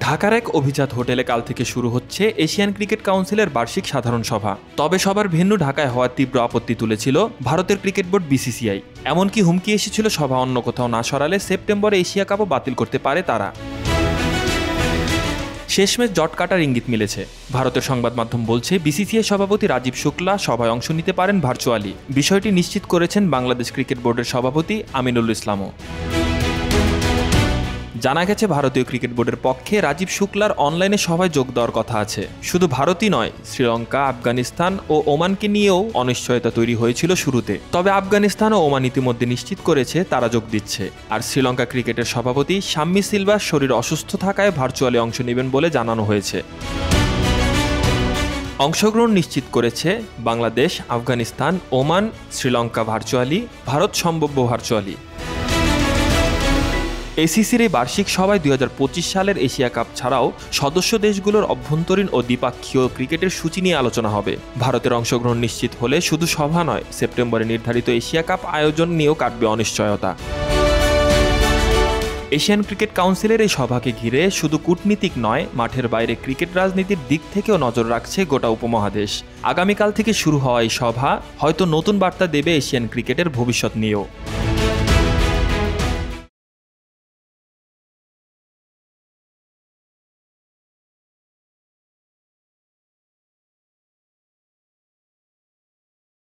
ঢাকার এক অভিজাত হোটেলে কাল থেকে শুরু হচ্ছে এশিয়ান ক্রিকেট কাউন্সিলের বার্ষিক সাধারণ সভা। তবে সবার ভেন্যু ঢাকায় হওয়ার তীব্র আপত্তি তুলেছিল ভারতের ক্রিকেট বোর্ড বিসিসিআই। এমনকি হুমকি এসেছিল সভা অন্য কোথাও না সরালে সেপ্টেম্বরে এশিয়া কাপও বাতিল করতে পারে তারা। শেষমেশ জট কাটার ইঙ্গিত মিলেছে। ভারতের সংবাদ মাধ্যম বলছে বিসিসিআই সভাপতি রাজীব শুক্লা সভায় অংশ নিতে পারেন ভার্চুয়ালি। বিষয়টি নিশ্চিত করেছেন বাংলাদেশ ক্রিকেট বোর্ডের সভাপতি আমিনুল ইসলামও। জানা গেছে ভারতীয় ক্রিকেট বোর্ডের পক্ষে রাজীব শুক্লার অনলাইনে সভায় যোগ দেওয়ার কথা আছে। শুধু ভারতই নয়, শ্রীলঙ্কা, আফগানিস্তান ও ওমানকে নিয়েও অনিশ্চয়তা তৈরি হয়েছিল শুরুতে। তবে আফগানিস্তান ও ওমান ইতিমধ্যে নিশ্চিত করেছে তারা যোগ দিচ্ছে। আর শ্রীলঙ্কা ক্রিকেটের সভাপতি শাম্মী সিলভার শরীর অসুস্থ থাকায় ভার্চুয়ালি অংশ নেবেন বলে জানানো হয়েছে। অংশগ্রহণ নিশ্চিত করেছে বাংলাদেশ, আফগানিস্তান, ওমান, শ্রীলঙ্কা ভার্চুয়ালি, ভারত সম্ভাব্য ভার্চুয়ালি। এসিসির এই বার্ষিক সভায় 2025 সালের এশিয়া কাপ ছাড়াও সদস্য দেশগুলোর অভ্যন্তরীণ ও দ্বিপাক্ষীয় ক্রিকেটের সূচি নিয়ে আলোচনা হবে। ভারতের অংশগ্রহণ নিশ্চিত হলে শুধু সভা নয়, সেপ্টেম্বরে নির্ধারিত এশিয়া কাপ আয়োজন নিয়েও কাটবে অনিশ্চয়তা। এশিয়ান ক্রিকেট কাউন্সিলের এই সভাকে ঘিরে শুধু কূটনীতিক নয়, মাঠের বাইরে ক্রিকেট রাজনীতির দিক থেকেও নজর রাখছে গোটা উপমহাদেশ। আগামীকাল থেকে শুরু হওয়া এই সভা হয়তো নতুন বার্তা দেবে এশিয়ান ক্রিকেটের ভবিষ্যৎ নিয়েও।